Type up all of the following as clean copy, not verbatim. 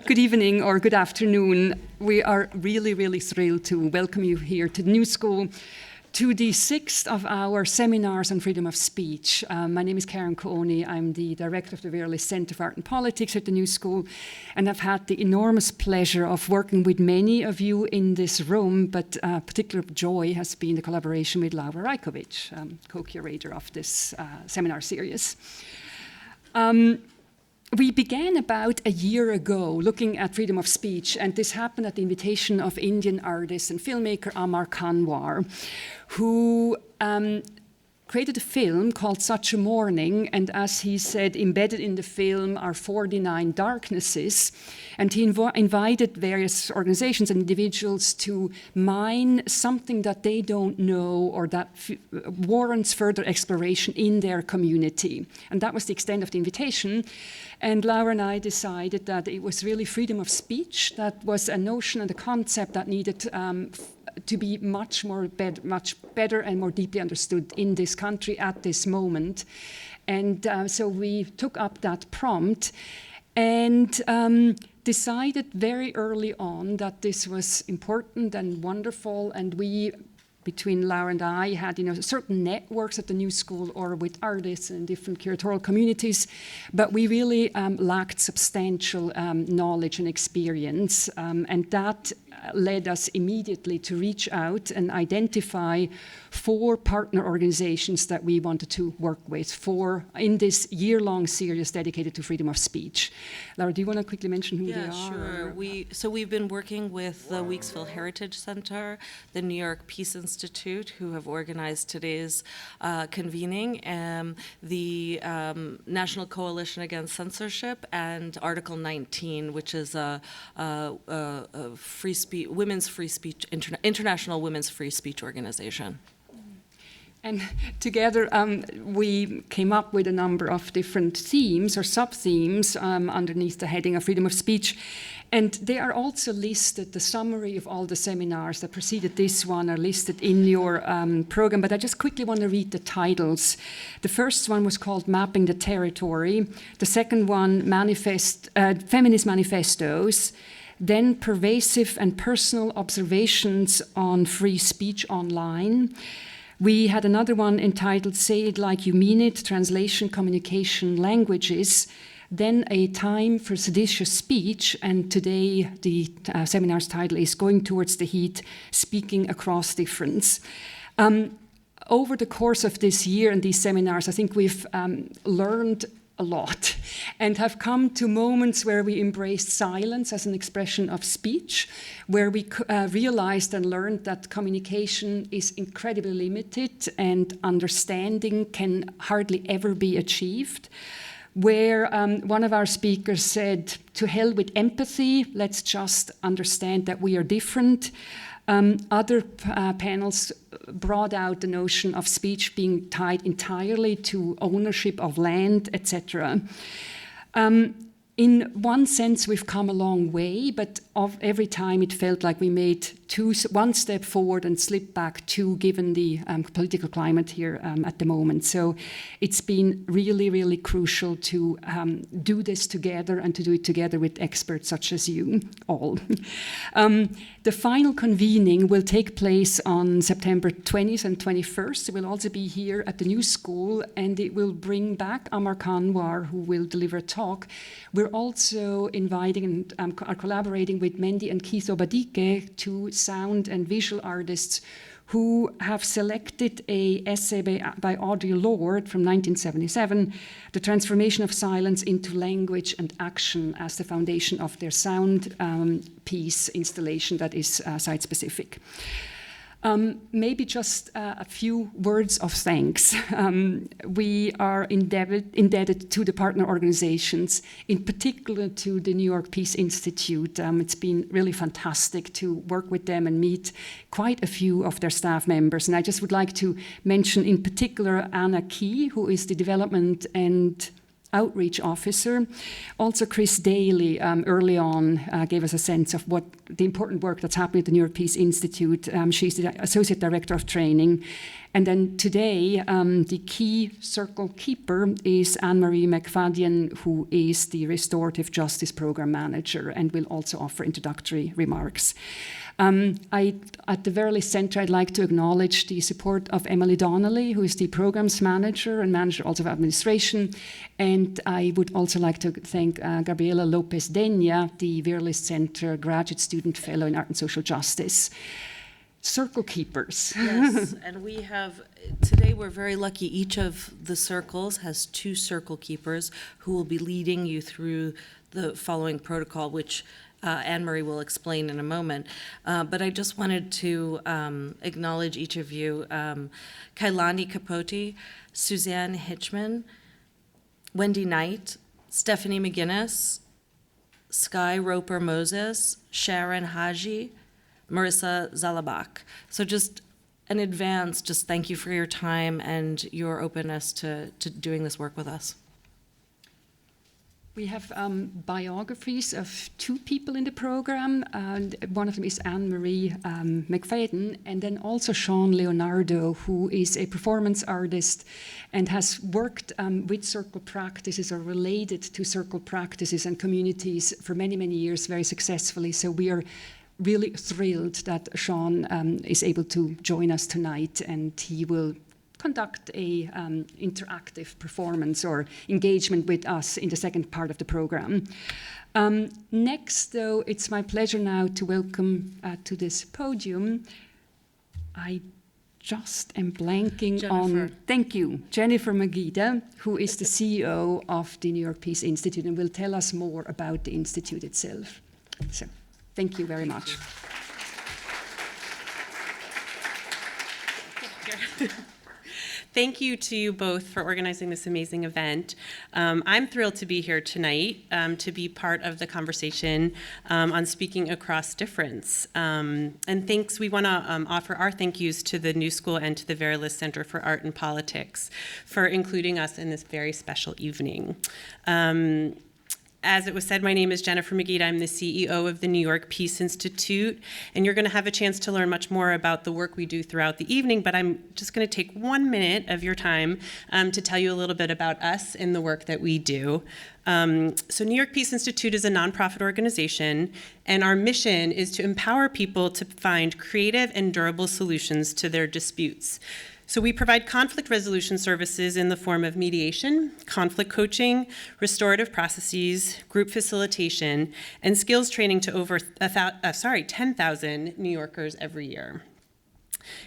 Good evening or good afternoon. We are really, really thrilled to welcome you here to the New School, to the sixth of our seminars on freedom of speech. My name is Karen Cooney. I'm the director of the Wordless Center for Art and Politics at the New School, and I've had the enormous pleasure of working with many of you in this room, but particular joy has been the collaboration with Laura Rajkovic, co-curator of this seminar series. We began about a year ago looking at freedom of speech, and this happened at the invitation of Indian artist and filmmaker Amar Kanwar, who created a film called Such a Morning, and as he said, embedded in the film are 49 darknesses, and he invited various organizations and individuals to mine something that they don't know or that warrants further exploration in their community. And that was the extent of the invitation. And Laura and I decided that it was really freedom of speech that was a notion and a concept that needed to be much better and more deeply understood in this country at this moment. And so we took up that prompt and decided very early on that this was important and wonderful, and we, between Laura and I, had certain networks at the New School or with artists and different curatorial communities, but we really lacked substantial knowledge and experience, and that led us immediately to reach out and identify 4 partner organizations that we wanted to work with in this year-long series dedicated to freedom of speech. Laura, do you want to quickly mention who they are? Yeah, sure. We've been working with the Weeksville Heritage Center, the New York Peace Institute, who have organized today's convening, the National Coalition Against Censorship, and Article 19, which is a free speech, international women's free speech organization. And together we came up with a number of different themes or sub-themes underneath the heading of freedom of speech. And they are also listed, the summary of all the seminars that preceded this one are listed in your program, but I just quickly want to read the titles. The first one was called Mapping the Territory. The second one, Feminist Manifestos. Then Pervasive and Personal Observations on Free Speech Online. We had another one entitled Say It Like You Mean It, Translation, Communication, Languages. Then A Time for Seditious Speech, and today the seminar's title is Going Towards the Heat, Speaking Across Difference. Over the course of this year and these seminars, I think we've learned a lot and have come to moments where we embraced silence as an expression of speech, where we realized and learned that communication is incredibly limited and understanding can hardly ever be achieved, where one of our speakers said, to hell with empathy, let's just understand that we are different. Other panels brought out the notion of speech being tied entirely to ownership of land, etc. In one sense, we've come a long way, but every time it felt like we made one step forward and slipped back 2, given the political climate here at the moment. So it's been really, really crucial to do this together and to do it together with experts such as you all. The final convening will take place on September 20th and 21st. It will also be here at the New School, and it will bring back Amar Kanwar, who will deliver a talk. We're also inviting and are collaborating with Mendy and Keith Obadike, 2 sound and visual artists who have selected an essay by Audre Lorde from 1977, The Transformation of Silence into Language and Action, as the foundation of their sound piece installation that is site-specific. Maybe just a few words of thanks. We are indebted to the partner organizations, in particular to the New York Peace Institute. It's been really fantastic to work with them and meet quite a few of their staff members. And I just would like to mention in particular Anna Key, who is the development and outreach officer. Also, Chris Daly early on gave us a sense of what the important work that's happening at the New York Peace Institute. She's the Associate Director of Training. And then today, the key circle keeper is Marie McFadyen, who is the Restorative Justice Program Manager and will also offer introductory remarks. At the very least center, I'd like to acknowledge the support of Emily Donnelly, who is the programs manager and manager also of administration. And I would also like to thank Gabriela Lopez Denia, the Verlis Center graduate student fellow in art and social justice. Circle keepers. Yes, and we have, today we're very lucky, each of the circles has 2 circle keepers who will be leading you through the following protocol, which Anne-Marie will explain in a moment. But I just wanted to acknowledge each of you. Kailani Capote, Suzanne Hitchman, Wendy Knight, Stephanie McGinnis, Sky Roper Moses, Sharon Haji, Marissa Zalabak. So just in advance, just thank you for your time and your openness to doing this work with us. We have biographies of 2 people in the program, and one of them is Marie McFadyen, and then also Shaun Leonardo, who is a performance artist and has worked with circle practices or related to circle practices and communities for many, many years very successfully. So we are really thrilled that Shaun is able to join us tonight, and he will conduct a interactive performance or engagement with us in the second part of the program. Next, though, it's my pleasure now to welcome to this podium, I just am blanking Jennifer. on, thank you, Jennifer Magida, who is the CEO of the New York Peace Institute and will tell us more about the Institute itself. So, thank you very much. Thank you to you both for organizing this amazing event. I'm thrilled to be here tonight to be part of the conversation on speaking across difference. And thanks, we want to offer our thank yous to the New School and to the Verlis Center for Art and Politics for including us in this very special evening. As it was said, my name is Jennifer Magida. I'm the CEO of the New York Peace Institute, and you're going to have a chance to learn much more about the work we do throughout the evening, but I'm just going to take 1 minute of your time to tell you a little bit about us and the work that we do. So New York Peace Institute is a nonprofit organization, and our mission is to empower people to find creative and durable solutions to their disputes. So we provide conflict resolution services in the form of mediation, conflict coaching, restorative processes, group facilitation, and skills training to over 10,000 New Yorkers every year.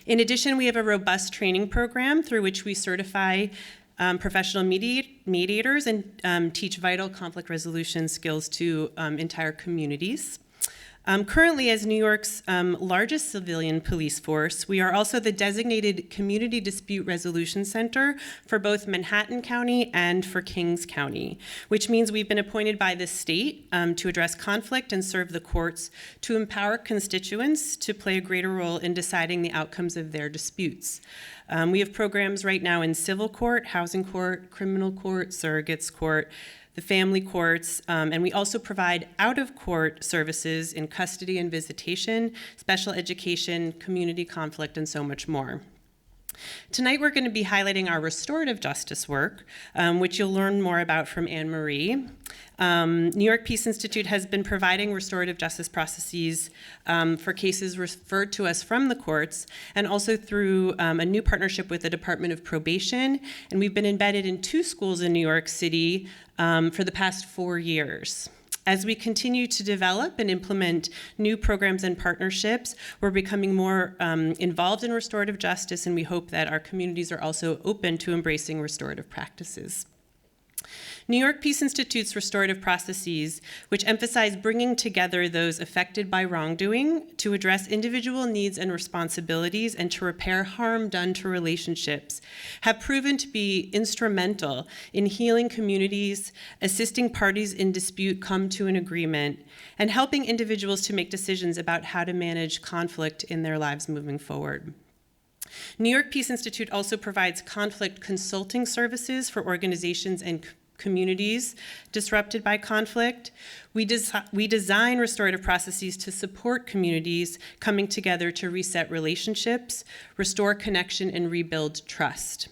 In addition, we have a robust training program through which we certify professional mediators and teach vital conflict resolution skills to entire communities. Currently, as New York's largest civilian police force, we are also the designated Community Dispute Resolution Center for both Manhattan County and for Kings County, which means we've been appointed by the state to address conflict and serve the courts to empower constituents to play a greater role in deciding the outcomes of their disputes. We have programs right now in civil court, housing court, criminal court, surrogates court, the family courts, and we also provide out-of-court services in custody and visitation, special education, community conflict, and so much more. Tonight we're going to be highlighting our restorative justice work, which you'll learn more about from Anne-Marie. New York Peace Institute has been providing restorative justice processes for cases referred to us from the courts, and also through a new partnership with the Department of Probation, and we've been embedded in 2 schools in New York City for the past 4 years. As we continue to develop and implement new programs and partnerships, we're becoming more involved in restorative justice, and we hope that our communities are also open to embracing restorative practices. New York Peace Institute's restorative processes, which emphasize bringing together those affected by wrongdoing to address individual needs and responsibilities and to repair harm done to relationships, have proven to be instrumental in healing communities, assisting parties in dispute come to an agreement, and helping individuals to make decisions about how to manage conflict in their lives moving forward. New York Peace Institute also provides conflict consulting services for organizations and communities disrupted by conflict. We design restorative processes to support communities coming together to reset relationships, restore connection, and rebuild trust.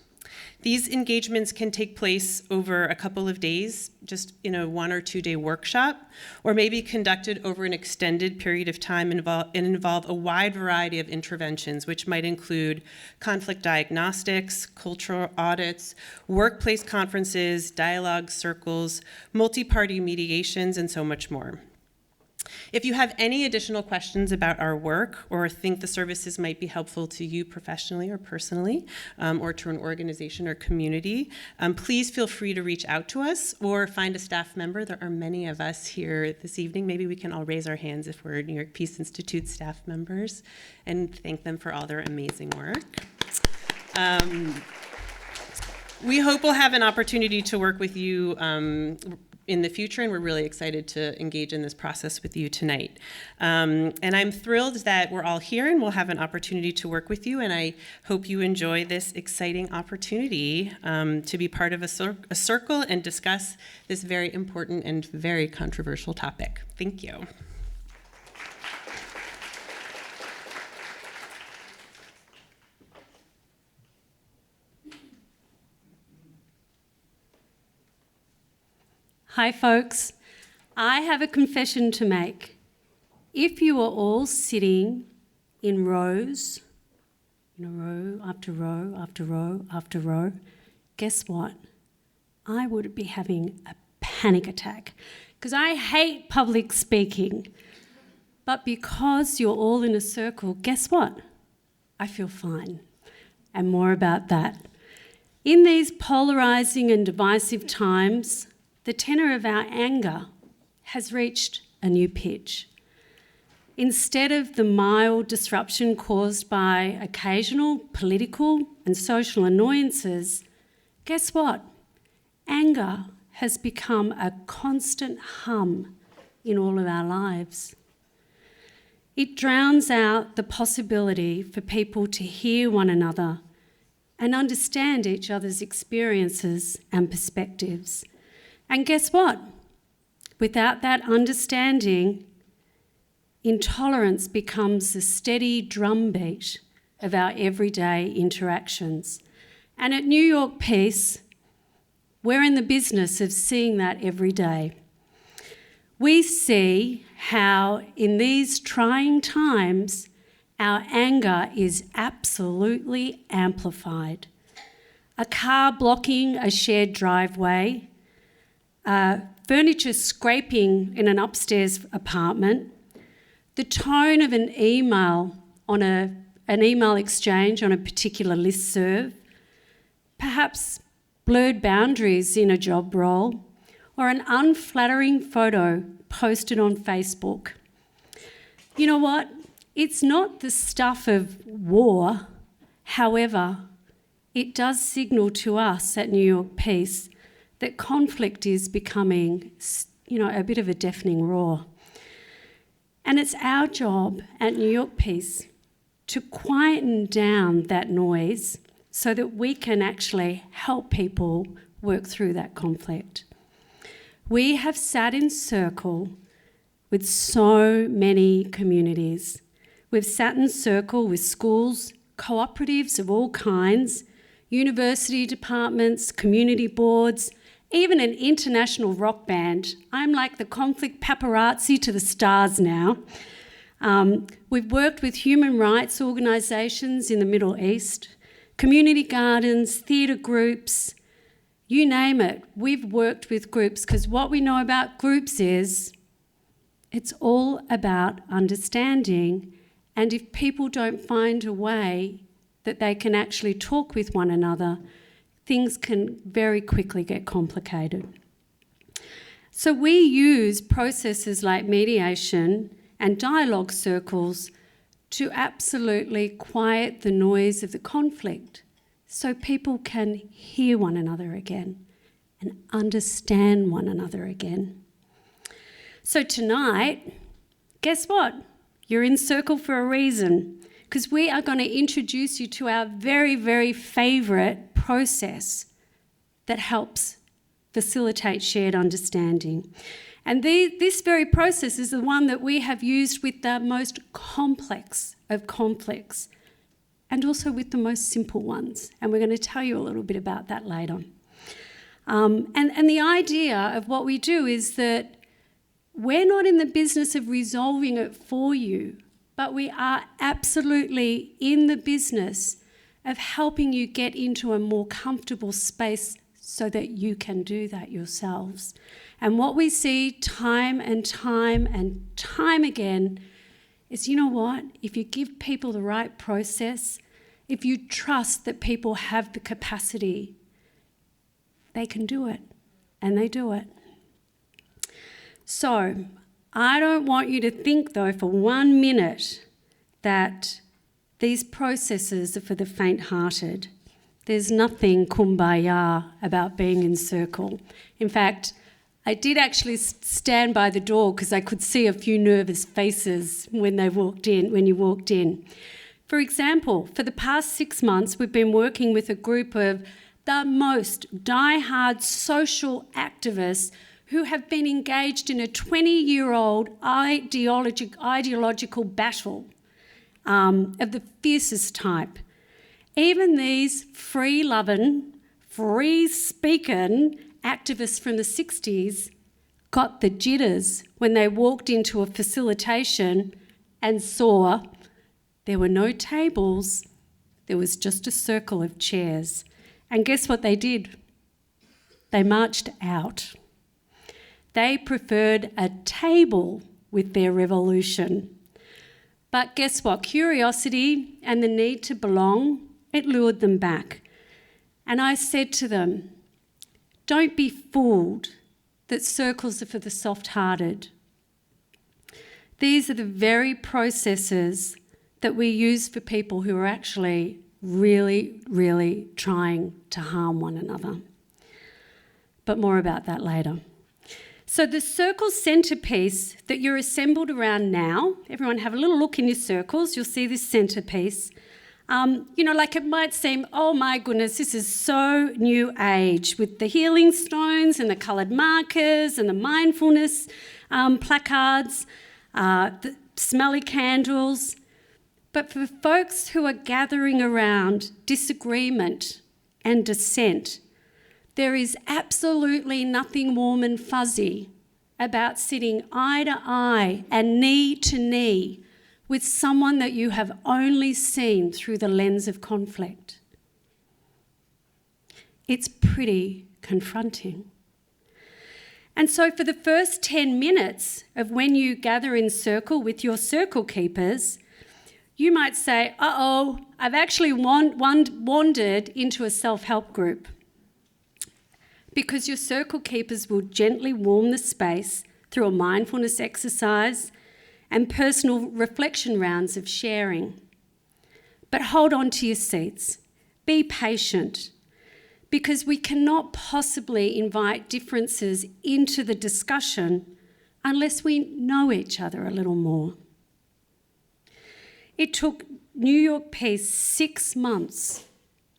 These engagements can take place over a couple of days, just in a 1 or 2 day workshop, or maybe conducted over an extended period of time and involve a wide variety of interventions, which might include conflict diagnostics, cultural audits, workplace conferences, dialogue circles, multi-party mediations, and so much more. If you have any additional questions about our work or think the services might be helpful to you professionally or personally, or to an organization or community, please feel free to reach out to us or find a staff member. There are many of us here this evening. Maybe we can all raise our hands if we're New York Peace Institute staff members and thank them for all their amazing work. We hope we'll have an opportunity to work with you in the future, and we're really excited to engage in this process with you tonight. And I'm thrilled that we're all here and we'll have an opportunity to work with you, and I hope you enjoy this exciting opportunity to be part of a circle and discuss this very important and very controversial topic. Thank you. Hi folks, I have a confession to make. If you are all sitting in rows, row after row after row after row, guess what? I would be having a panic attack because I hate public speaking. But because you're all in a circle, guess what? I feel fine. And more about that. In these polarizing and divisive times, the tenor of our anger has reached a new pitch. Instead of the mild disruption caused by occasional political and social annoyances, guess what? Anger has become a constant hum in all of our lives. It drowns out the possibility for people to hear one another and understand each other's experiences and perspectives. And guess what? Without that understanding, intolerance becomes the steady drumbeat of our everyday interactions. And at New York Peace, we're in the business of seeing that every day. We see how in these trying times, our anger is absolutely amplified. A car blocking a shared driveway, furniture scraping in an upstairs apartment, the tone of an email on an email exchange on a particular listserv, perhaps blurred boundaries in a job role, or an unflattering photo posted on Facebook. You know what? It's not the stuff of war. However, it does signal to us at New York Peace that conflict is becoming, a bit of a deafening roar. And it's our job at New York Peace to quieten down that noise so that we can actually help people work through that conflict. We have sat in circle with so many communities. We've sat in circle with schools, cooperatives of all kinds, university departments, community boards, even an international rock band. I'm like the conflict paparazzi to the stars now. We've worked with human rights organisations in the Middle East, community gardens, theatre groups, you name it. We've worked with groups because what we know about groups is it's all about understanding, and if people don't find a way that they can actually talk with one another, things can very quickly get complicated. So we use processes like mediation and dialogue circles to absolutely quiet the noise of the conflict so people can hear one another again and understand one another again. So tonight, guess what? You're in circle for a reason, because we are going to introduce you to our very, very favourite process that helps facilitate shared understanding. And this very process is the one that we have used with the most complex of conflicts and also with the most simple ones. And we're going to tell you a little bit about that later. And the idea of what we do is that we're not in the business of resolving it for you, but we are absolutely in the business of helping you get into a more comfortable space so that you can do that yourselves. And what we see time and time and time again is, you know what? If you give people the right process, if you trust that people have the capacity, they can do it, and they do it. So I don't want you to think, though, for 1 minute that these processes are for the faint-hearted. There's nothing kumbaya about being in circle. In fact, I did actually stand by the door because I could see a few nervous faces when you walked in. For example, for the past 6 months, we've been working with a group of the most die-hard social activists who have been engaged in a 20-year-old ideological battle of the fiercest type. Even these free-loving, free-speaking activists from the 60s got the jitters when they walked into a facilitation and saw there were no tables, there was just a circle of chairs. And guess what they did? They marched out. They preferred a table with their revolution. But guess what? Curiosity and the need to belong, it lured them back. And I said to them, don't be fooled that circles are for the soft-hearted. These are the very processes that we use for people who are actually really, really trying to harm one another. But more about that later. So the circle centrepiece that you're assembled around now, everyone have a little look in your circles, you'll see this centrepiece. Like it might seem, oh my goodness, this is so new age with the healing stones and the coloured markers and the mindfulness placards, the smelly candles. But for folks who are gathering around disagreement and dissent, there is absolutely nothing warm and fuzzy about sitting eye to eye and knee to knee with someone that you have only seen through the lens of conflict. It's pretty confronting. And so for the first 10 minutes of when you gather in circle with your circle keepers, you might say, uh-oh, I've actually wandered into a self-help group. Because your circle keepers will gently warm the space through a mindfulness exercise and personal reflection rounds of sharing. But hold on to your seats. Be patient, because we cannot possibly invite differences into the discussion unless we know each other a little more. It took New York Peace 6 months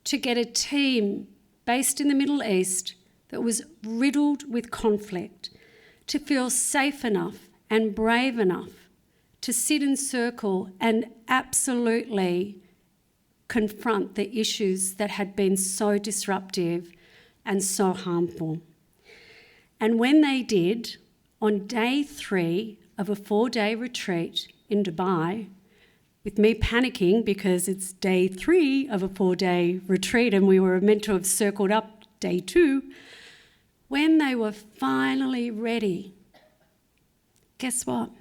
to get a team based in the Middle East that was riddled with conflict to feel safe enough and brave enough to sit in circle and absolutely confront the issues that had been so disruptive and so harmful. And when they did, on day 3 of a 4-day retreat in Dubai, with me panicking because it's day 3 of a 4-day retreat and we were meant to have circled up day 2, when they were finally ready, guess what?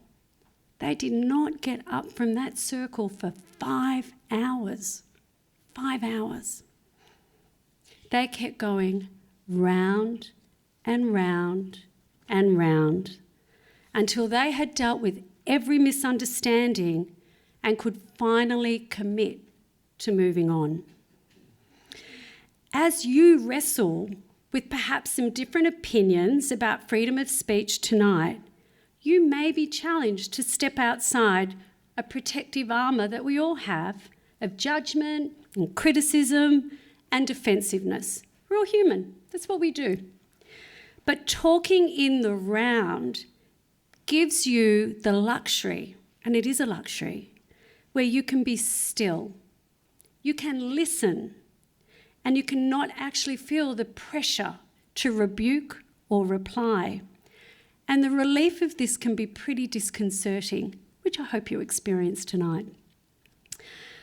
They did not get up from that circle for 5 hours. 5 hours. They kept going round and round and round until they had dealt with every misunderstanding and could finally commit to moving on. As you wrestle with perhaps some different opinions about freedom of speech tonight, you may be challenged to step outside a protective armour that we all have of judgment and criticism and defensiveness. We're all human. That's what we do. But talking in the round gives you the luxury, and it is a luxury, where you can be still. You can listen, and you can not actually feel the pressure to rebuke or reply. And the relief of this can be pretty disconcerting, which I hope you experience tonight.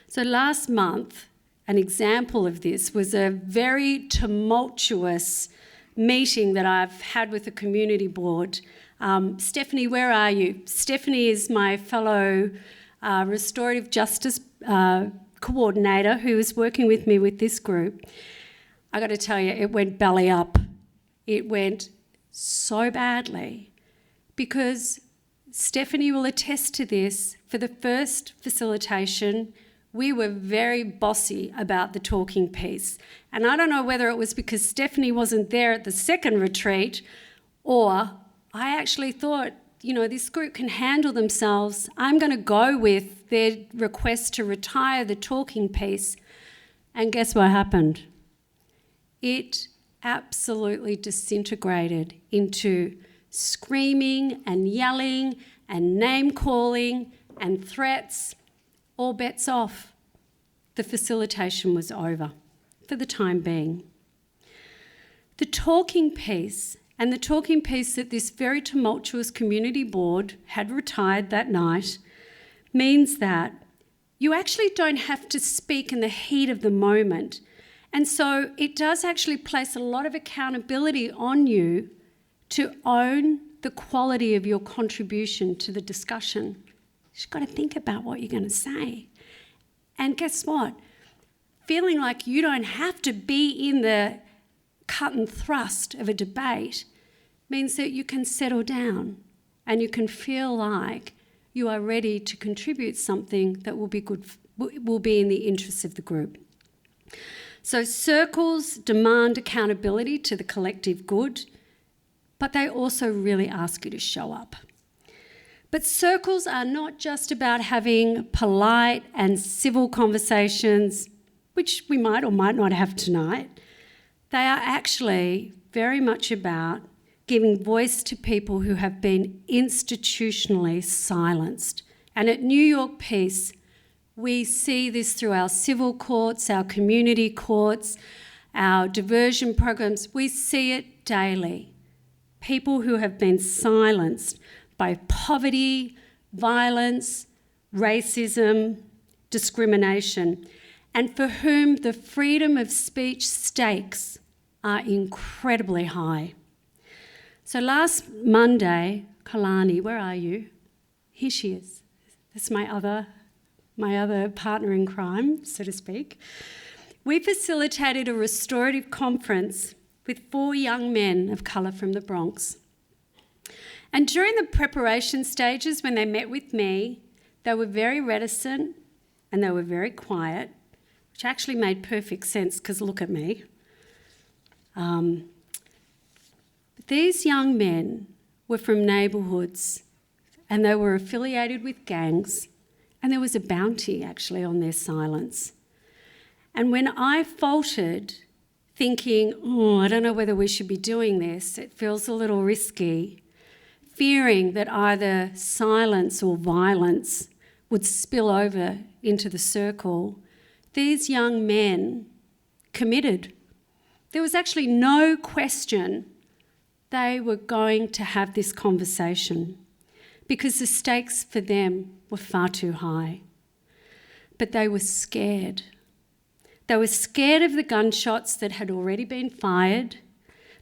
So last month, an example of this was a very tumultuous meeting that I've had with the community board. Stephanie, where are you? Stephanie is my fellow restorative justice coordinator who is working with me with this group. I got to tell you, it went belly up. It went so badly because Stephanie will attest to this. For the first facilitation, we were very bossy about the talking piece. And I don't know whether it was because Stephanie wasn't there at the second retreat, or I actually thought, this group can handle themselves. I'm going to go with their request to retire the talking piece. And guess what happened? It absolutely disintegrated into screaming and yelling and name-calling and threats. All bets off. The facilitation was over for the time being. The talking piece, and the talking piece that this very tumultuous community board had retired that night, means that you actually don't have to speak in the heat of the moment. And so it does actually place a lot of accountability on you to own the quality of your contribution to the discussion. You've got to think about what you're going to say. And guess what? Feeling like you don't have to be in the cut and thrust of a debate means that you can settle down and you can feel like you are ready to contribute something that will be in the interests of the group. So circles demand accountability to the collective good, but they also really ask you to show up. But circles are not just about having polite and civil conversations, which we might or might not have tonight. They are actually very much about giving voice to people who have been institutionally silenced. And at New York Peace, we see this through our civil courts, our community courts, our diversion programs. We see it daily. People who have been silenced by poverty, violence, racism, discrimination, and for whom the freedom of speech stakes are incredibly high. So last Monday, Kalani, where are you? Here she is. That's my other partner in crime, so to speak. We facilitated a restorative conference with 4 young men of colour from the Bronx. And during the preparation stages, when they met with me, they were very reticent and they were very quiet, which actually made perfect sense because look at me. These young men were from neighbourhoods and they were affiliated with gangs, and there was a bounty actually on their silence. And when I faltered, thinking, I don't know whether we should be doing this, it feels a little risky, fearing that either silence or violence would spill over into the circle, these young men committed. There was actually no question they were going to have this conversation because the stakes for them were far too high. But they were scared. They were scared of the gunshots that had already been fired.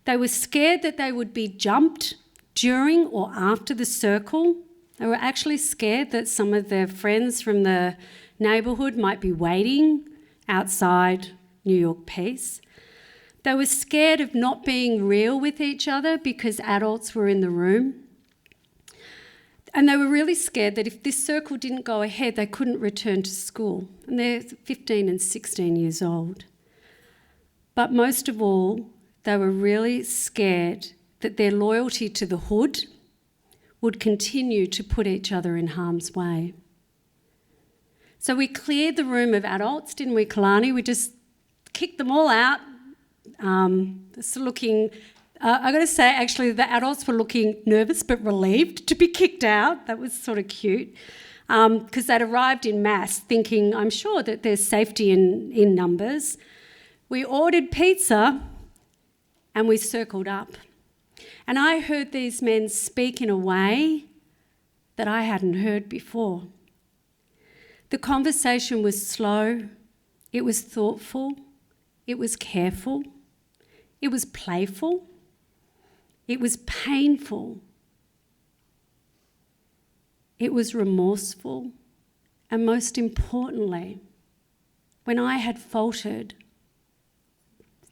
They were scared that they would be jumped during or after the circle. They were actually scared that some of their friends from the neighbourhood might be waiting outside New York Peace. They were scared of not being real with each other because adults were in the room. And they were really scared that if this circle didn't go ahead, they couldn't return to school. And they're 15 and 16 years old. But most of all, they were really scared that their loyalty to the hood would continue to put each other in harm's way. So we cleared the room of adults, didn't we, Kalani? We just kicked them all out. Just looking I got to say, actually, the adults were looking nervous but relieved to be kicked out. That was sort of cute, because they'd arrived in mass thinking, I'm sure, that there's safety in numbers. We ordered pizza and we circled up. And I heard these men speak in a way that I hadn't heard before. The conversation was slow, it was thoughtful, it was careful, it was playful, it was painful, it was remorseful, and most importantly, when I had faltered,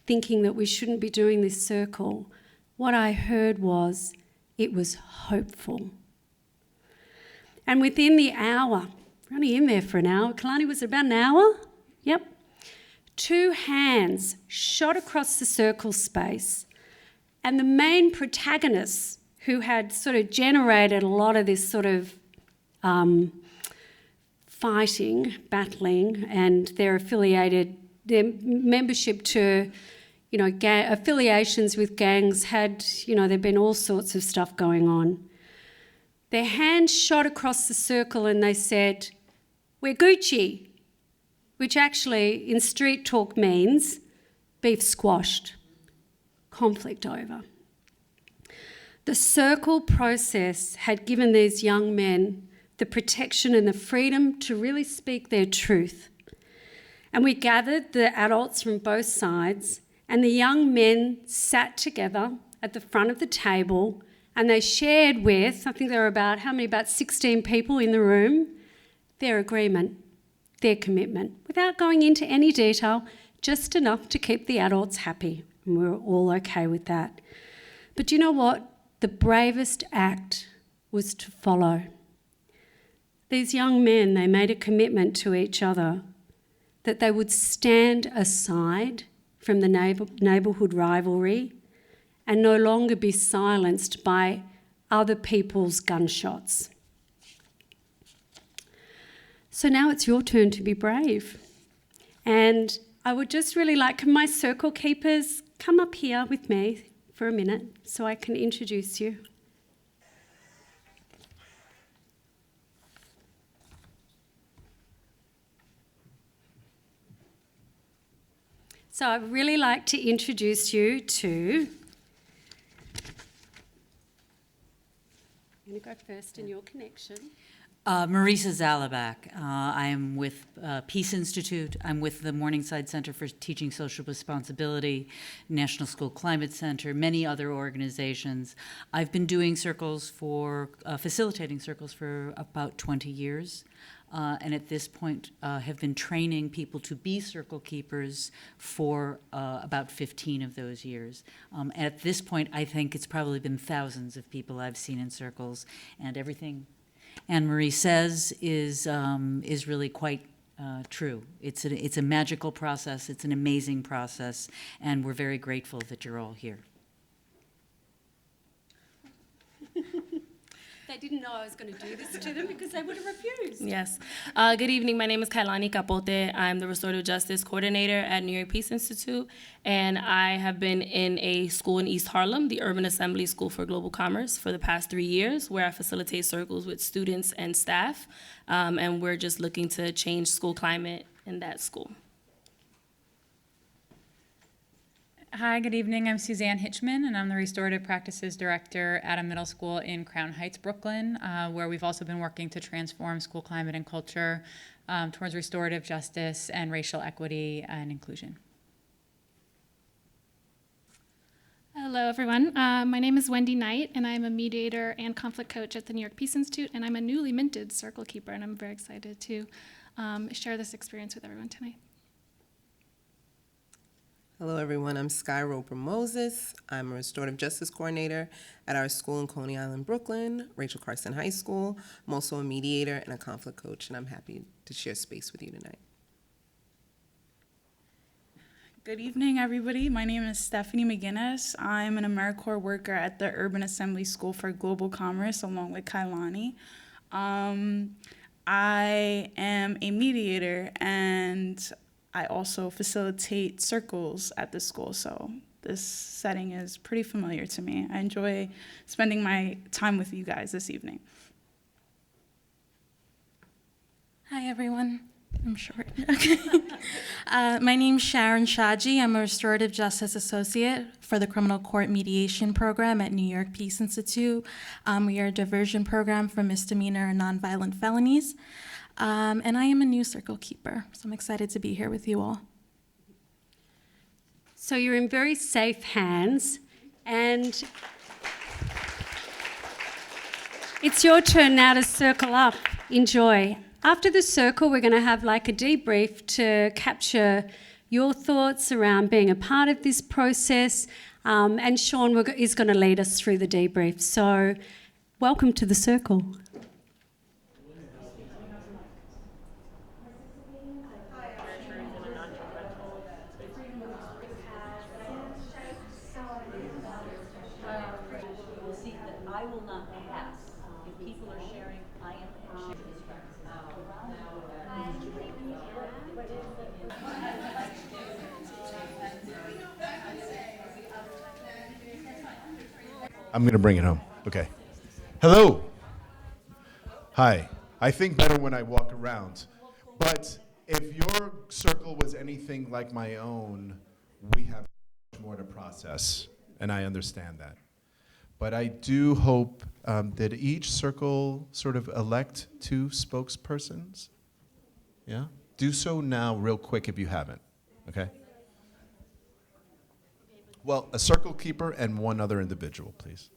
thinking that we shouldn't be doing this circle, what I heard was, it was hopeful. And within the hour, we're only in there for an hour, Kalani, was it about an hour? Yep. 2 hands shot across the circle space, and the main protagonists who had sort of generated a lot of this sort of fighting, battling, and their membership to, affiliations with gangs had, there'd been all sorts of stuff going on. Their hands shot across the circle and they said, "We're Gucci," which actually in street talk means beef squashed, conflict over. The circle process had given these young men the protection and the freedom to really speak their truth. And we gathered the adults from both sides, and the young men sat together at the front of the table, and they shared with, I think there were about 16 people in the room, their agreement, their commitment, without going into any detail, just enough to keep the adults happy. And we were all okay with that. But you know what? The bravest act was to follow. These young men, they made a commitment to each other that they would stand aside from the neighbourhood rivalry and no longer be silenced by other people's gunshots. So now it's your turn to be brave. And I would just really like, can my circle keepers come up here with me for a minute so I can introduce you? So I'd really like to introduce you to... I'm going to go first in your connection. Marisa Zalabak. I am with Peace Institute. I'm with the Morningside Center for Teaching Social Responsibility, National School Climate Center, many other organizations. I've been doing circles facilitating circles for about 20 years. And at this point have been training people to be circle keepers for about 15 of those years. At this point, I think it's probably been thousands of people I've seen in circles, and everything Anne-Marie says is really quite true. It's a magical process. It's an amazing process, and we're very grateful that you're all here. They didn't know I was going to do this to them because they would have refused. Yes. Good evening. My name is Kailani Capote. I'm the Restorative Justice Coordinator at New York Peace Institute, and I have been in a school in East Harlem, the Urban Assembly School for Global Commerce, for the past 3 years, where I facilitate circles with students and staff, and we're just looking to change school climate in that school. Hi, good evening. I'm Suzanne Hitchman, and I'm the Restorative Practices Director at a middle school in Crown Heights, Brooklyn, where we've also been working to transform school climate and culture towards restorative justice and racial equity and inclusion. Hello, everyone. My name is Wendy Knight, and I'm a mediator and conflict coach at the New York Peace Institute, and I'm a newly minted circle keeper, and I'm very excited to share this experience with everyone tonight. Hello, everyone. I'm Sky Roper-Moses. I'm a Restorative Justice Coordinator at our school in Coney Island, Brooklyn, Rachel Carson High School. I'm also a mediator and a conflict coach, and I'm happy to share space with you tonight. Good evening, everybody. My name is Stephanie McGinnis. I'm an AmeriCorps worker at the Urban Assembly School for Global Commerce, along with Kailani. I am a mediator, and I also facilitate circles at the school, so this setting is pretty familiar to me. I enjoy spending my time with you guys this evening. Hi, everyone. I'm short. My name's Sharon Shaji. I'm a Restorative Justice Associate for the Criminal Court Mediation Program at New York Peace Institute. We are a diversion program for misdemeanor and nonviolent felonies. And I am a new circle keeper, so I'm excited to be here with you all. So you're in very safe hands, and it's your turn now to circle up. Enjoy. After the circle, we're going to have like a debrief to capture your thoughts around being a part of this process, and Shaun is going to lead us through the debrief. So welcome to the circle. I will not pass. If people are sharing, I am I'm going to bring it home. Okay. Hello. Hi. I think better when I walk around. But if your circle was anything like my own, we have much more to process, and I understand that. But I do hope that each circle sort of elect 2 spokespersons. Yeah? Do so now real quick if you haven't, okay? Well, a circle keeper and 1 other individual, please.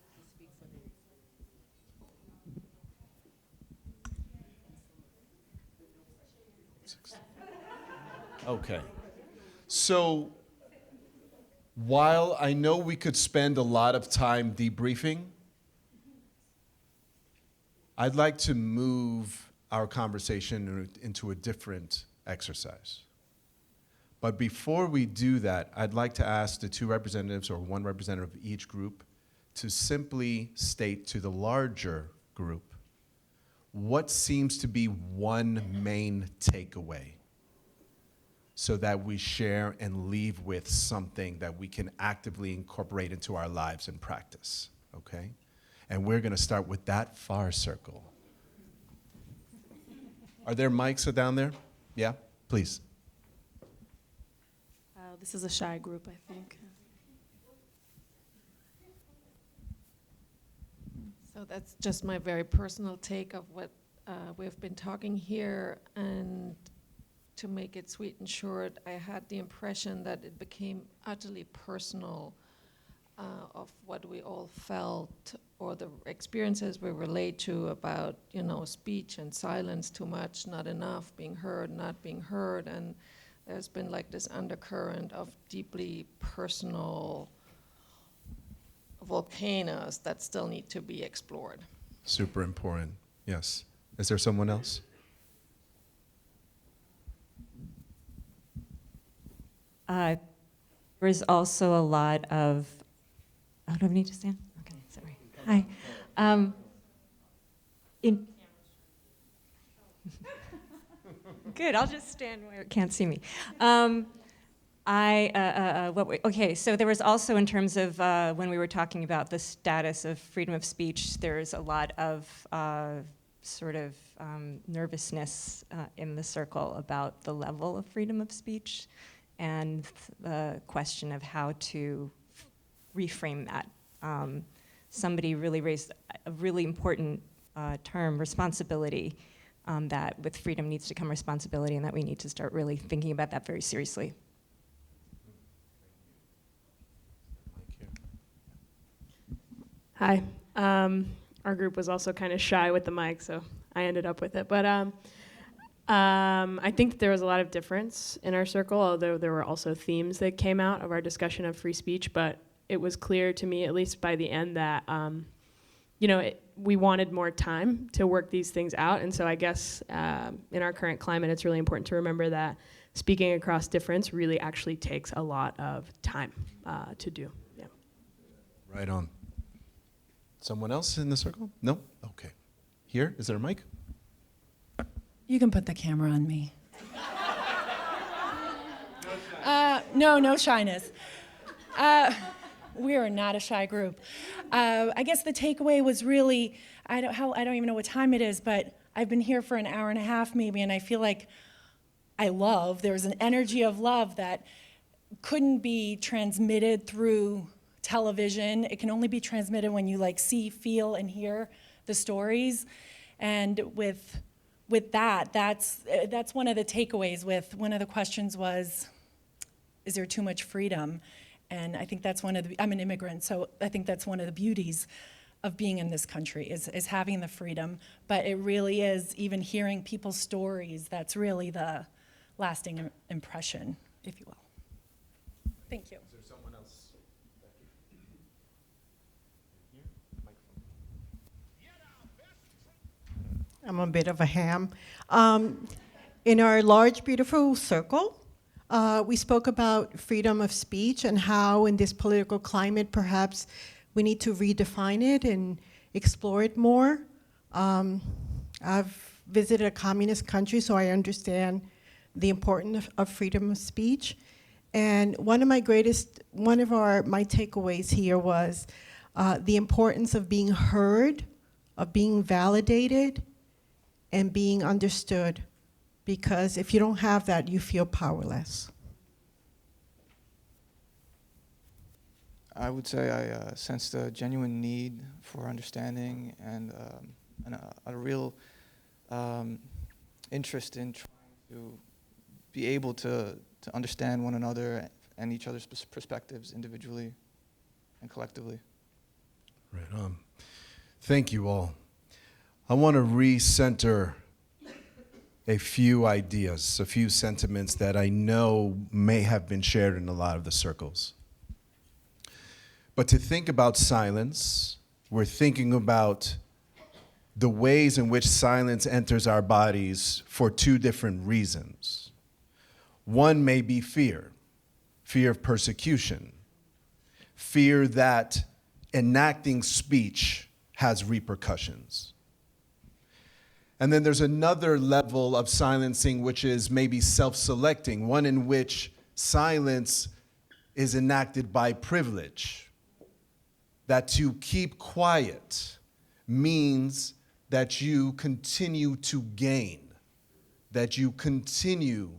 Okay. So while I know we could spend a lot of time debriefing, I'd like to move our conversation into a different exercise. But before we do that, I'd like to ask the 2 representatives or 1 representative of each group to simply state to the larger group what seems to be one main takeaway so that we share and leave with something that we can actively incorporate into our lives and practice, okay? And we're gonna start with that far circle. Are there mics down there? Yeah, please. This is a shy group, I think. So that's just my very personal take of what we've been talking here. And to make it sweet and short, I had the impression that it became utterly personal of what we all felt or the experiences we relate to about, you know, speech and silence, too much, not enough, being heard, not being heard. And there's been like this undercurrent of deeply personal volcanoes that still need to be explored. Super important, yes. Is there someone else? There's also a lot of, oh, do I need to stand? Okay, sorry. Hi. Good, I'll just stand where it can't see me. Okay, so there was also in terms of when we were talking about the status of freedom of speech, there's a lot of nervousness in the circle about the level of freedom of speech and the question of how to reframe that. Somebody really raised a really important term, responsibility, that with freedom needs to come responsibility, and that we need to start really thinking about that very seriously. Hi. Our group was also kind of shy with the mic, so I ended up with it. But I think that there was a lot of difference in our circle, although there were also themes that came out of our discussion of free speech. But it was clear to me, at least by the end, that we wanted more time to work these things out. And so I guess in our current climate, it's really important to remember that speaking across difference really actually takes a lot of time to do. Yeah. Right on. Someone else in the circle? No? Okay. Here, is there a mic? You can put the camera on me. No shyness. We are not a shy group. I guess the takeaway was really, I don't even know what time it is, but I've been here for an hour and a half maybe, and I feel like there's an energy of love that couldn't be transmitted through television. It can only be transmitted when you see, feel, and hear the stories. And with that's one of the takeaways. One of the questions was, is there too much freedom? And I think that's I'm an immigrant, so I think that's one of the beauties of being in this country is having the freedom. But it really is, even hearing people's stories, that's really the lasting impression, if you will. Thank you. Is there someone else? I'm a bit of a ham. In our large, beautiful circle, we spoke about freedom of speech and how in this political climate, perhaps we need to redefine it and explore it more. I've visited a communist country, so I understand the importance of freedom of speech. And one of my takeaways here was the importance of being heard, of being validated, and being understood. Because if you don't have that, you feel powerless. I would say I sensed a genuine need for understanding and a real interest in trying to be able to understand one another and each other's perspectives individually and collectively. Right. Thank you all. I want to recenter a few ideas, a few sentiments that I know may have been shared in a lot of the circles. But to think about silence, we're thinking about the ways in which silence enters our bodies for two different reasons. One may be fear of persecution, fear that enacting speech has repercussions. And then there's another level of silencing, which is maybe self-selecting, one in which silence is enacted by privilege. That to keep quiet means that you continue to gain, that you continue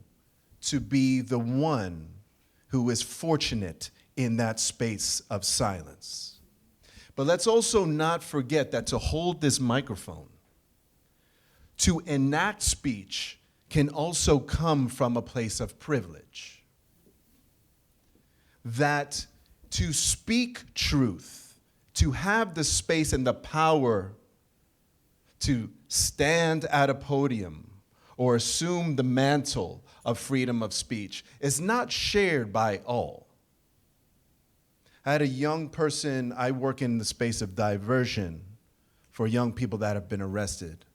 to be the one who is fortunate in that space of silence. But let's also not forget that to hold this microphone, to enact speech, can also come from a place of privilege. That to speak truth, to have the space and the power to stand at a podium or assume the mantle of freedom of speech is not shared by all. I had a young person, I work in the space of diversion for young people that have been arrested.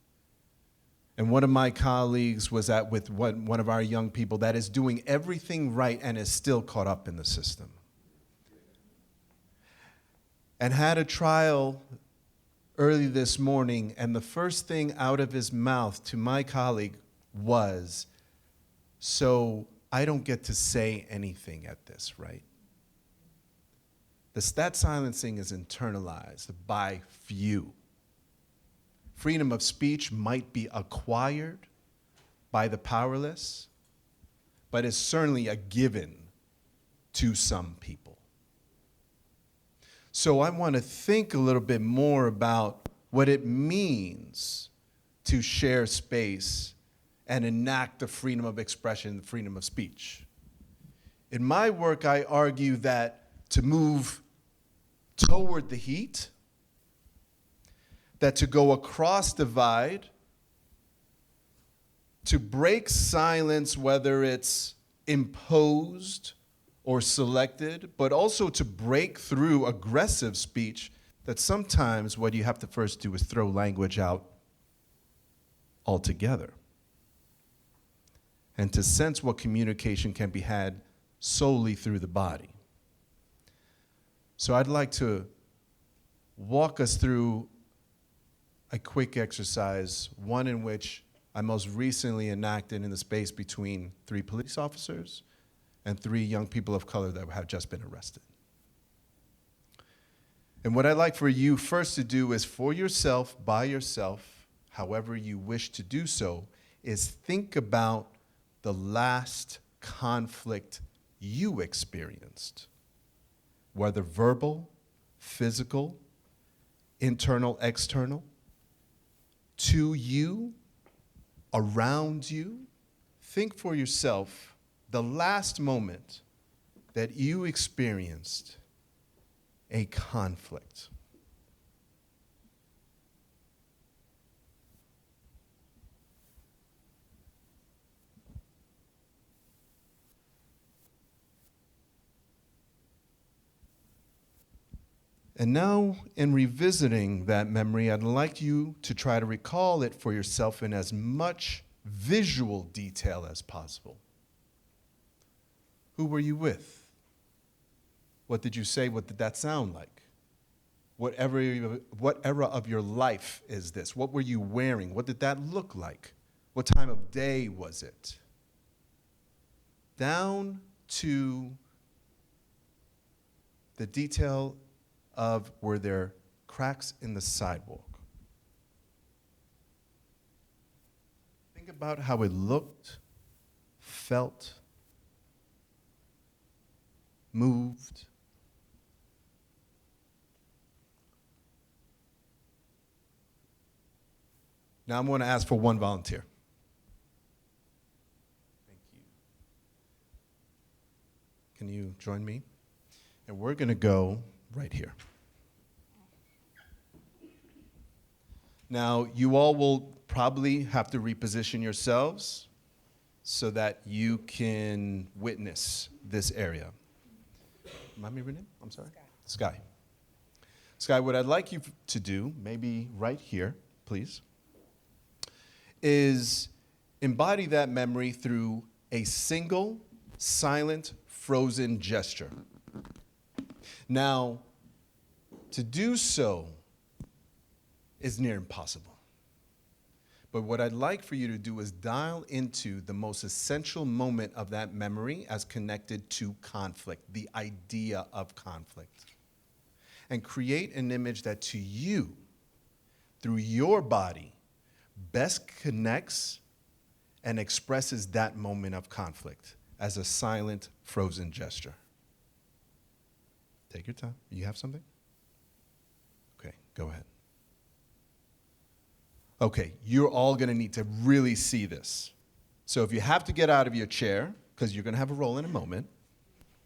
And one of my colleagues was with one of our young people that is doing everything right and is still caught up in the system. And had a trial early this morning, and the first thing out of his mouth to my colleague was, "So I don't get to say anything at this, right?" That silencing is internalized by few. Freedom of speech might be acquired by the powerless, but is certainly a given to some people. So I want to think a little bit more about what it means to share space and enact the freedom of expression, the freedom of speech. In my work, I argue that to move toward the heat, that to go across divide, to break silence, whether it's imposed or selected, but also to break through aggressive speech, that sometimes what you have to first do is throw language out altogether. And to sense what communication can be had solely through the body. So I'd like to walk us through a quick exercise, one in which I most recently enacted in the space between 3 police officers and 3 young people of color that have just been arrested. And what I'd like for you first to do is for yourself, by yourself, however you wish to do so, is think about the last conflict you experienced, whether verbal, physical, internal, external, to you, around you. Think for yourself the last moment that you experienced a conflict. And now, in revisiting that memory, I'd like you to try to recall it for yourself in as much visual detail as possible. Who were you with? What did you say? What did that sound like? What era of your life is this? What were you wearing? What did that look like? What time of day was it? Down to the detail of, were there cracks in the sidewalk? Think about how it looked, felt, moved. Now I'm going to ask for one volunteer. Thank you. Can you join me? And we're going to go right here. Now, you all will probably have to reposition yourselves so that you can witness this area. Remind me of your name? I'm sorry? Sky. Sky, what I'd like you to do, maybe right here, please, is embody that memory through a single, silent, frozen gesture. Now, to do so is near impossible. But what I'd like for you to do is dial into the most essential moment of that memory as connected to conflict, the idea of conflict. And create an image that to you, through your body, best connects and expresses that moment of conflict as a silent, frozen gesture. Take your time. You have something? Okay, go ahead. Okay, you're all going to need to really see this. So if you have to get out of your chair, because you're going to have a roll in a moment,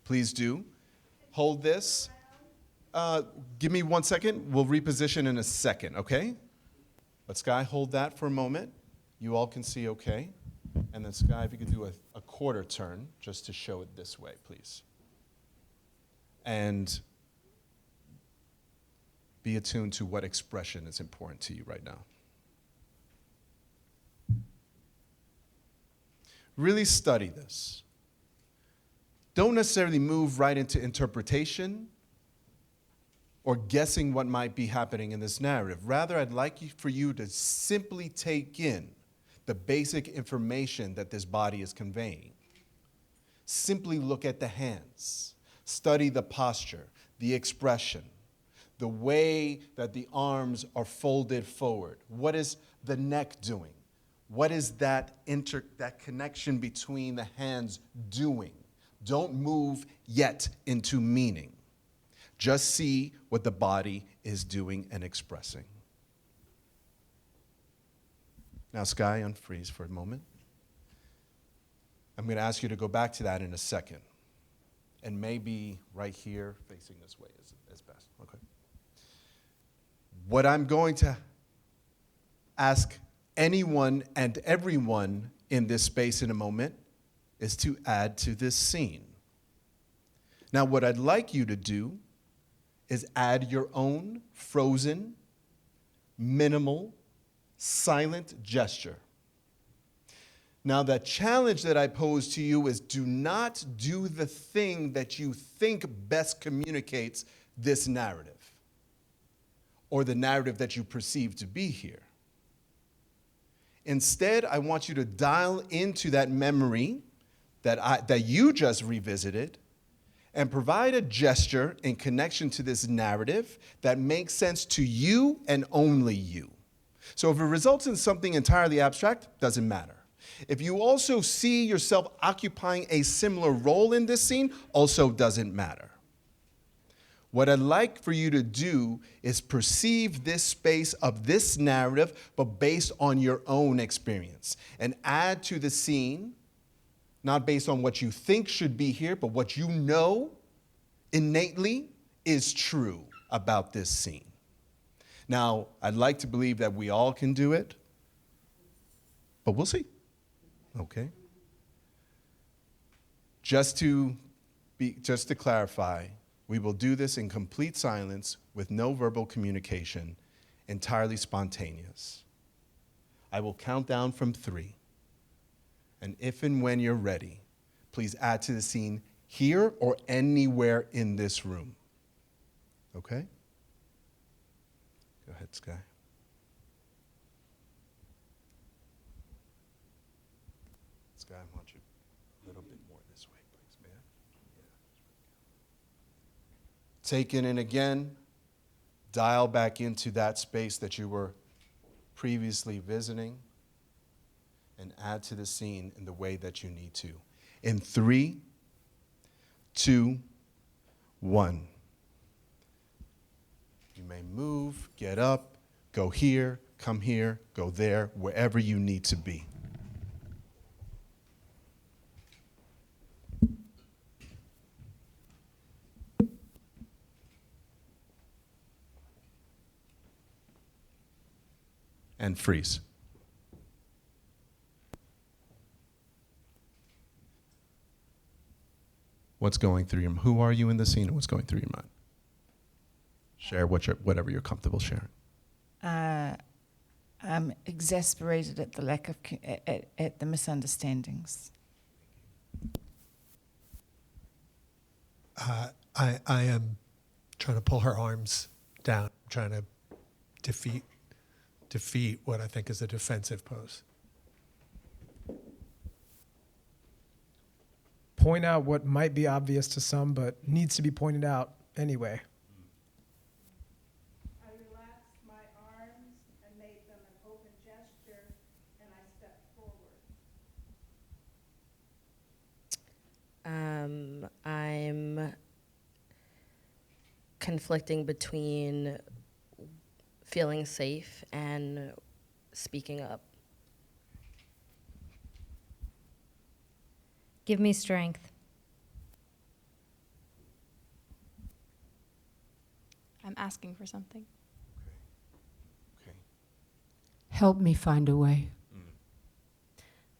please do. Hold this. Give me 1 second. We'll reposition in a second, okay? But Sky, hold that for a moment. You all can see okay. And then Sky, if you could do a quarter turn just to show it this way, please. And be attuned to what expression is important to you right now. Really study this. Don't necessarily move right into interpretation or guessing what might be happening in this narrative. Rather, I'd like for you to simply take in the basic information that this body is conveying. Simply look at the hands. Study the posture, the expression, the way that the arms are folded forward. What is the neck doing? What is that connection between the hands doing? Don't move yet into meaning. Just see what the body is doing and expressing. Now, Sky, unfreeze for a moment. I'm going to ask you to go back to that in a second. And maybe right here, facing this way is best. Okay. What I'm going to ask anyone and everyone in this space in a moment is to add to this scene. Now, what I'd like you to do is add your own frozen, minimal, silent gesture. Now, the challenge that I pose to you is do not do the thing that you think best communicates this narrative or the narrative that you perceive to be here. Instead, I want you to dial into that memory that you just revisited and provide a gesture in connection to this narrative that makes sense to you and only you. So if it results in something entirely abstract, doesn't matter. If you also see yourself occupying a similar role in this scene, also doesn't matter. What I'd like for you to do is perceive this space of this narrative, but based on your own experience, and add to the scene, not based on what you think should be here, but what you know innately is true about this scene. Now, I'd like to believe that we all can do it, but we'll see. Okay? Just to clarify, we will do this in complete silence with no verbal communication, entirely spontaneous. I will count down from 3. And if and when you're ready, please add to the scene here or anywhere in this room. Okay? Go ahead, Sky. Sky, I want you a little bit more this way, please, man. Yeah. Take it in again. Dial back into that space that you were previously visiting, and add to the scene in the way that you need to. In 3, 2, 1. You may move, get up, go here, come here, go there, wherever you need to be. And freeze. What's going through your mind? Who are you in the scene and what's going through your mind? Share whatever you're comfortable sharing. I'm exasperated at the lack of, at the misunderstandings. I am trying to pull her arms down, trying to defeat what I think is a defensive pose. Point out what might be obvious to some, but needs to be pointed out anyway. I relaxed my arms and made them an open gesture, and I stepped forward. I'm conflicting between feeling safe and speaking up. Give me strength. I'm asking for something. Okay. Help me find a way.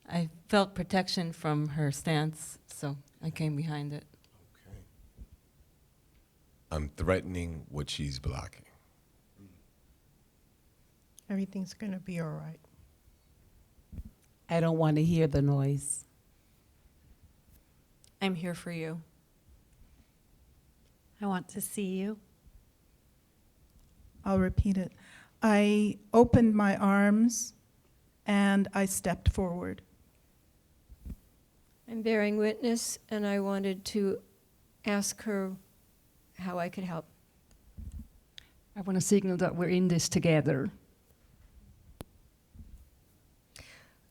I felt protection from her stance, so I came behind it. Okay. I'm threatening what she's blocking. Everything's going to be all right. I don't want to hear the noise. I'm here for you. I want to see you. I'll repeat it. I opened my arms and I stepped forward. I'm bearing witness, and I wanted to ask her how I could help. I want to signal that we're in this together.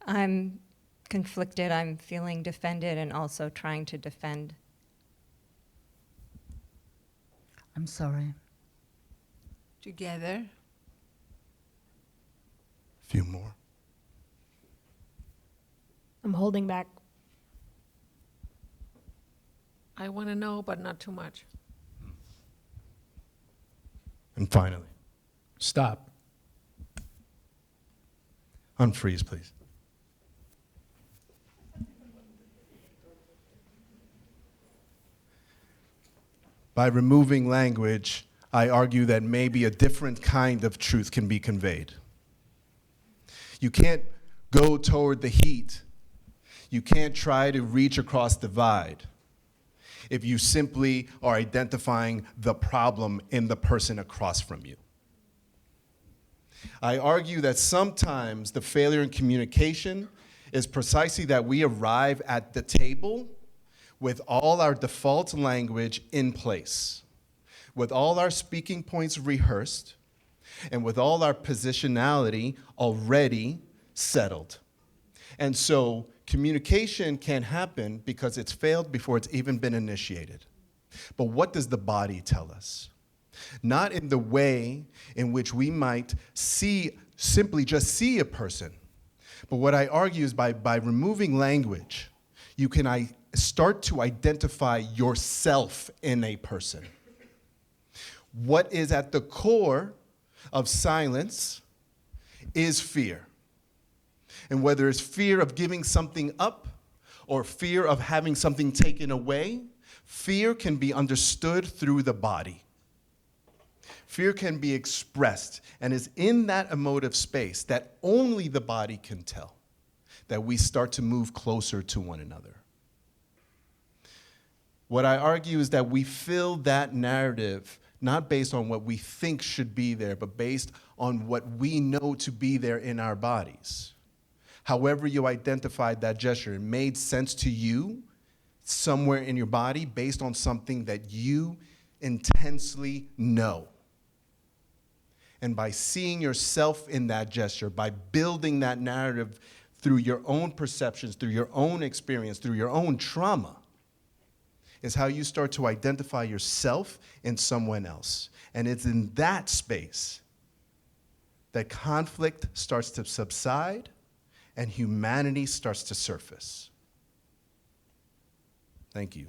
I'm conflicted. I'm feeling defended and also trying to defend. I'm sorry. Together. A few more. I'm holding back. I want to know, but not too much. And finally, Stop. unfreeze, please. By removing language, I argue that maybe a different kind of truth can be conveyed. You can't go toward the heat. You can't try to reach across the divide if you simply are identifying the problem in the person across from you. I argue that sometimes the failure in communication is precisely that we arrive at the table with all our default language in place, with all our speaking points rehearsed, and with all our positionality already settled. And so communication can happen because it's failed before it's even been initiated. But what does the body tell us? Not in the way in which we might simply just see a person. But what I argue is by removing language, you can start to identify yourself in a person. What is at the core of silence is fear. And whether it's fear of giving something up or fear of having something taken away, fear can be understood through the body. Fear can be expressed and is in that emotive space that only the body can tell, that we start to move closer to one another. What I argue is that we fill that narrative not based on what we think should be there, but based on what we know to be there in our bodies. However you identified that gesture, it made sense to you somewhere in your body based on something that you intensely know. And by seeing yourself in that gesture, by building that narrative through your own perceptions, through your own experience, through your own trauma, is how you start to identify yourself in someone else. And it's in that space that conflict starts to subside and humanity starts to surface. Thank you.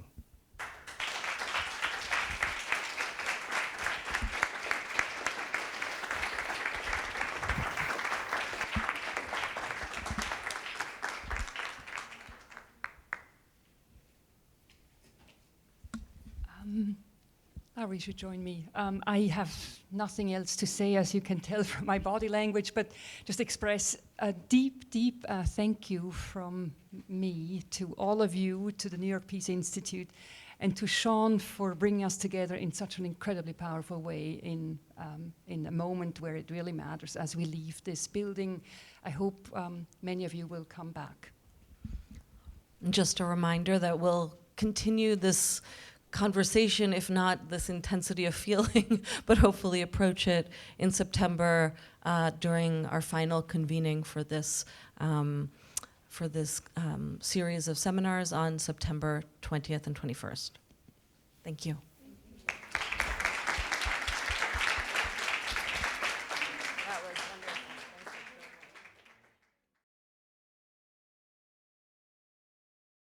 Ari should join me. I have nothing else to say, as you can tell from my body language, but just express a deep, deep thank you from me to all of you, to the New York Peace Institute, and to Shaun for bringing us together in such an incredibly powerful way in a moment where it really matters as we leave this building. I hope many of you will come back. Just a reminder that we'll continue this conversation, if not this intensity of feeling, but hopefully approach it in September during our final convening for this series of seminars on September 20th and 21st. Thank you.